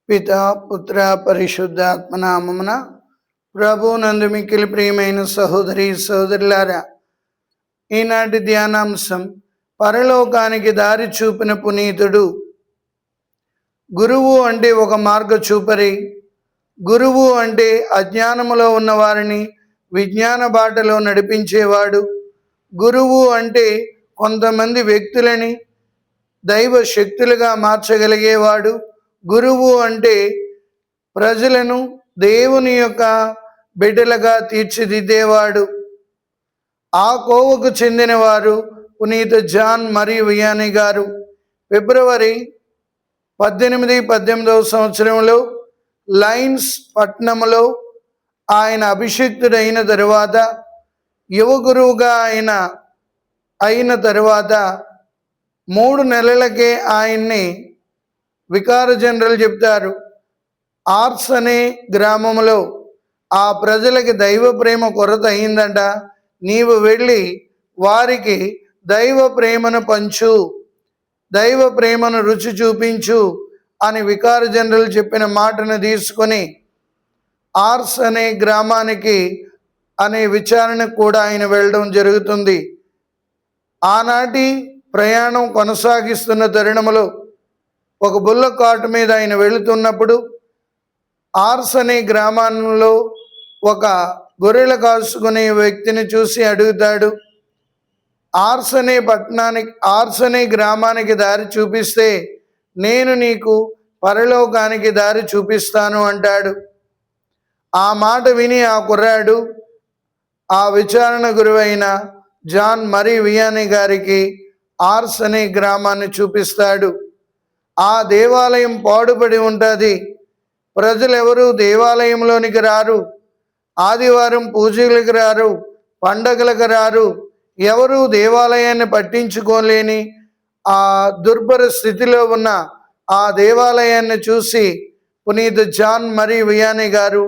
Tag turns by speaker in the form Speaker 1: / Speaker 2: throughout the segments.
Speaker 1: పితా పుత్ర పరిశుద్ధాత్మ నామమున ప్రభునందు మిక్కిలి ప్రియమైన సహోదరి సహోదరులారా, ఈనాటి ధ్యానాంశం పరలోకానికి దారి చూపిన పునీతుడు. గురువు అంటే ఒక మార్గ చూపరి. గురువు అంటే అజ్ఞానములో ఉన్న వారిని విజ్ఞాన బాటలో నడిపించేవాడు. గురువు అంటే కొంతమంది వ్యక్తులని దైవ శక్తులుగా మార్చగలిగేవాడు. గురువు అంటే ప్రజలను దేవుని యొక్క బిడ్డలుగా తీర్చిదిద్దేవాడు. ఆ కోవకు చెందినవారు పునీత జాన్ మరీ వియానీ గారు. ఫిబ్రవరి 1818వ సంవత్సరంలో లైన్స్ పట్టణంలో ఆయన అభిషిక్తుడైన తరువాత, యువ గురువుగా అయిన తరువాత 3 నెలలకే ఆయన్ని వికార జనరల్ చెప్తారు. ఆర్స్ అనే గ్రామంలో ఆ ప్రజలకి దైవ ప్రేమ కొరత అయిందంట. నీవు వెళ్ళి వారికి దైవ ప్రేమను పంచు, దైవ ప్రేమను రుచి చూపించు అని వికార జనరల్ చెప్పిన మాటను తీసుకొని ఆర్స్ అనే గ్రామానికి అనే విచారణకు కూడా ఆయన వెళ్ళడం జరుగుతుంది. ఆనాటి ప్రయాణం కొనసాగిస్తున్న తరుణంలో ఒక బుల్ల కాటు మీద ఆయన వెళుతున్నప్పుడు ఆర్స్ అనే గ్రామంలో ఒక గొర్రెలు కాసుకునే వ్యక్తిని చూసి అడుగుతాడు, ఆర్స్ అనే గ్రామానికి దారి చూపిస్తే నేను నీకు పరలోకానికి దారి చూపిస్తాను అంటాడు. ఆ మాట విని ఆ కుర్రాడు ఆ విచారణ గురువైన జాన్ మరీ వియానీ గారికి ఆర్స్ అనే గ్రామాన్ని చూపిస్తాడు. ఆ దేవాలయం పాడుపడి ఉంటుంది. ప్రజలెవరూ దేవాలయంలోనికి రారు, ఆదివారం పూజలకు రారు, పండగలకు రారు. ఎవరూ దేవాలయాన్ని పట్టించుకోలేని ఆ దుర్భర స్థితిలో ఉన్న ఆ దేవాలయాన్ని చూసి పునీత జాన్ మరీ వియానీ గారు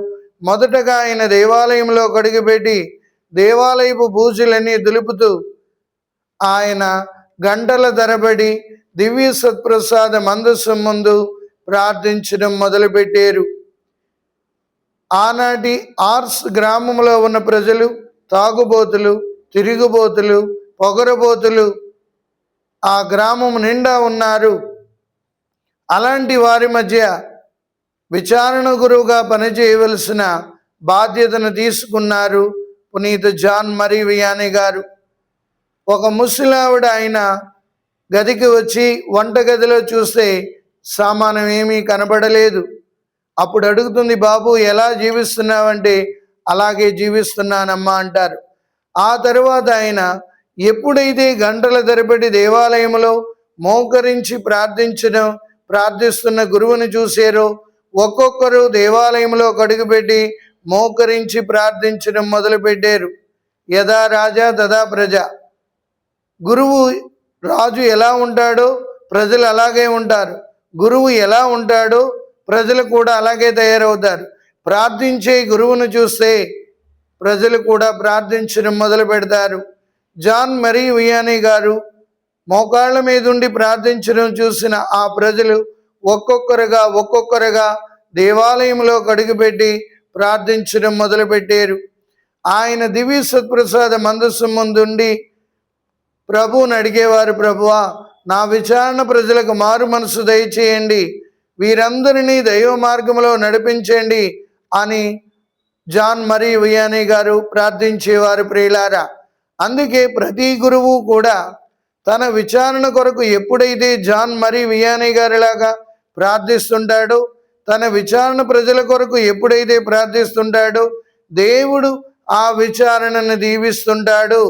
Speaker 1: మొదటగా ఆయన దేవాలయంలో అడుగుపెట్టి దేవాలయపు పూజలన్నీ దులుపుతూ ఆయన గంటల తరబడి దివ్య సత్ప్రసాద మందసం ముందు ప్రార్థించడం మొదలుపెట్టారు. ఆనాటి ఆర్స్ గ్రామంలో ఉన్న ప్రజలు తాగుబోతులు, తిరుగుబోతులు, పొగరబోతులు ఆ గ్రామం నిండా ఉన్నారు. అలాంటి వారి మధ్య విచారణ గురువుగా పనిచేయవలసిన బాధ్యతను తీసుకున్నారు పునీత జాన్ మరీ వియానీ గారు. ఒక ముసలావిడ ఆయన గదికి వచ్చి వంటగదిలో చూస్తే సామానం ఏమీ కనబడలేదు. అప్పుడు అడుగుతుంది, బాబు ఎలా జీవిస్తున్నావంటే అలాగే జీవిస్తున్నానమ్మా అంటారు. ఆ తరువాత ఆయన ఎప్పుడైతే గంటల తరబడి దేవాలయంలో మోకరించి ప్రార్థిస్తున్న గురువుని చూసారో ఒక్కొక్కరు దేవాలయంలో అడుగుపెట్టి మోకరించి ప్రార్థించడం మొదలుపెట్టారు. యథా రాజా తథా ప్రజ. గురువు రాజు ఎలా ఉంటాడో ప్రజలు అలాగే ఉంటారు. గురువు ఎలా ఉంటాడో ప్రజలు కూడా అలాగే తయారవుతారు. ప్రార్థించే గురువును చూస్తే ప్రజలు కూడా ప్రార్థించడం మొదలు పెడతారు. జాన్ మరీ వియానీ గారు మోకాళ్ళ మీద ఉండి ప్రార్థించడం చూసిన ఆ ప్రజలు ఒక్కొక్కరుగా దేవాలయంలో అడుగుపెట్టి ప్రార్థించడం మొదలుపెట్టారు. ఆయన దివ్య సత్ప్రసాద మందసం ముందుండి ప్రభువుని అడిగేవారు, ప్రభువా నా విచారణ ప్రజలకు మారు మనసు దయచేయండి, వీరందరినీ దైవ మార్గంలో నడిపించండి అని జాన్ మరీ వియానీ గారు ప్రార్థించేవారు. ప్రియులారా, అందుకే ప్రతి గురువు కూడా తన విచారణ కొరకు ఎప్పుడైతే జాన్ మరీ వియానీ గారిలాగా ప్రార్థిస్తుంటాడో, తన విచారణ ప్రజల కొరకు ఎప్పుడైతే ప్రార్థిస్తుంటాడో దేవుడు ఆ విచారణను దీవిస్తుంటాడు,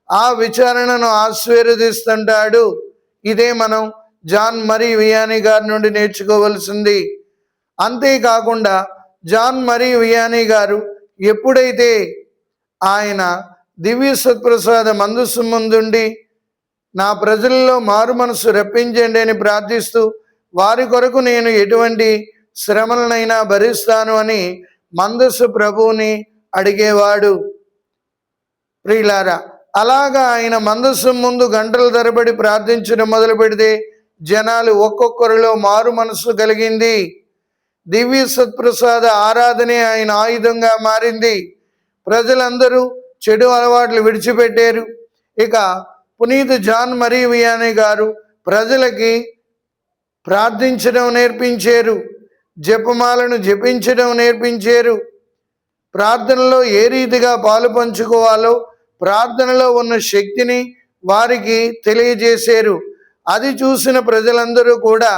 Speaker 1: ఆ విచారణను ఆశీర్వదిస్తుంటాడు. ఇదే మనం జాన్ మరీ వియానీ గారి నుండి నేర్చుకోవలసింది. అంతేకాకుండా జాన్ మరీ వియానీ గారు ఎప్పుడైతే ఆయన దివ్య సత్ప్రసాద మందసం ముందుండి నా ప్రజల్లో మారు మనసు రప్పించండి అని ప్రార్థిస్తూ వారి కొరకు నేను ఎటువంటి శ్రమలనైనా భరిస్తాను అని మందస్సు ప్రభువుని అడిగేవాడు. ప్రియులారా, అలాగా ఆయన మందసం ముందు గంటల తరబడి ప్రార్థించడం మొదలు పెడితే జనాలు ఒక్కొక్కరిలో మారు మనసు కలిగింది. దివ్య సత్ప్రసాద ఆరాధనే ఆయన ఆయుధంగా మారింది. ప్రజలందరూ చెడు అలవాట్లు విడిచిపెట్టారు. ఇక పునీత జాన్ మరీ వియానీ గారు ప్రజలకి ప్రార్థించడం నేర్పించారు, జపమాలను జపించడం నేర్పించారు. ప్రార్థనలో ఏ రీతిగా పాలు పంచుకోవాలో, ప్రార్థనలో ఉన్న శక్తిని వారికి తెలియజేశారు. అది చూసిన ప్రజలందరూ కూడా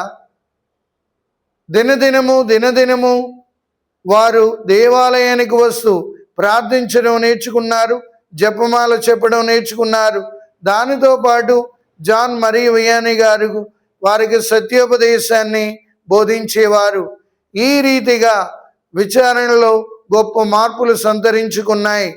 Speaker 1: దినదినము వారు దేవాలయానికి వస్తూ ప్రార్థించడం నేర్చుకున్నారు, జపమాల చెప్పడం నేర్చుకున్నారు. దానితో పాటు జాన్ మరీ వియానీ గారు వారికి సత్యోపదేశాన్ని బోధించేవారు. ఈ రీతిగా విచారణలో గొప్ప మార్పులు సంతరించుకున్నాయి.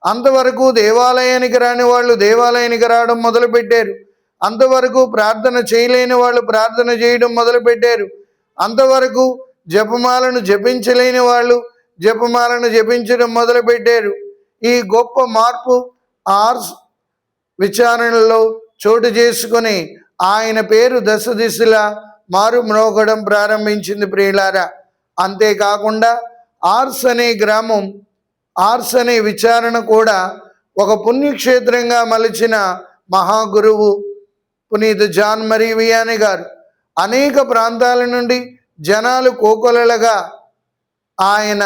Speaker 1: అంతవరకు దేవాలయానికి రాని వాళ్ళు దేవాలయానికి రావడం మొదలుపెట్టారు. అంతవరకు ప్రార్థన చేయలేని వాళ్ళు ప్రార్థన చేయడం మొదలుపెట్టారు. అంతవరకు జపమాలను జపించలేని వాళ్ళు జపమాలను జపించడం మొదలుపెట్టారు. ఈ గొప్ప మార్పు ఆర్స్ విచారణలో చోటు చేసుకుని ఆయన పేరు దశ దిశలా మారు మ్రోగడం ప్రారంభించింది ప్రియులారా. అంతేకాకుండా ఆర్స్ అనే గ్రామం, ఆర్స్ అనే విచారణ కూడా ఒక పుణ్యక్షేత్రంగా మలిచిన మహాగురువు పునీత జాన్ మరీ వియానీ గారు. అనేక ప్రాంతాల నుండి జనాలు కోకొలలుగా ఆయన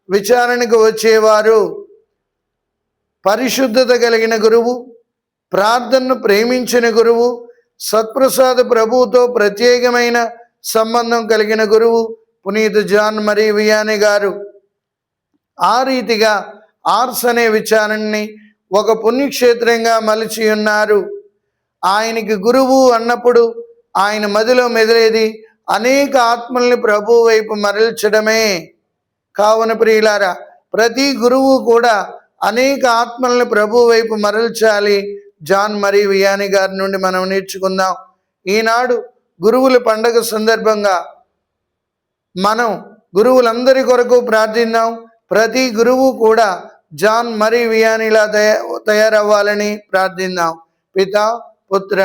Speaker 1: విచారణకు వచ్చేవారు. పరిశుద్ధత కలిగిన గురువు, ప్రార్థనను ప్రేమించిన గురువు, సత్ప్రసాద ప్రభువుతో ప్రత్యేకమైన సంబంధం కలిగిన గురువు పునీత జాన్ మరీ వియానీ గారు. ఆ రీతిగా ఆర్స్ అనే విచారణని ఒక పుణ్యక్షేత్రంగా మలిచి ఉన్నారు. ఆయనకి గురువు అన్నప్పుడు ఆయన మదిలో మెదిలేది అనేక ఆత్మల్ని ప్రభు వైపు మరల్చడమే. కావున ప్రియులారా, ప్రతి గురువు కూడా అనేక ఆత్మల్ని ప్రభు వైపు మరల్చాలి. జాన్ మరీ వియానీ గారి నుండి మనం నేర్చుకుందాం. ఈనాడు గురువుల పండగ సందర్భంగా మనం గురువులందరి కొరకు ప్రార్థిద్దాం. ప్రతి గురువు కూడా జాన్ మరీ వియానీలా తయారవ్వాలని ప్రార్థిద్దాం. పితా పుత్ర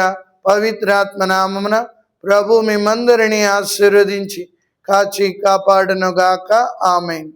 Speaker 1: పవిత్రాత్మ నామమున ప్రభు మిమ్మందరినీ ఆశీర్వదించి కాచి కాపాడునుగాక. ఆమేన్.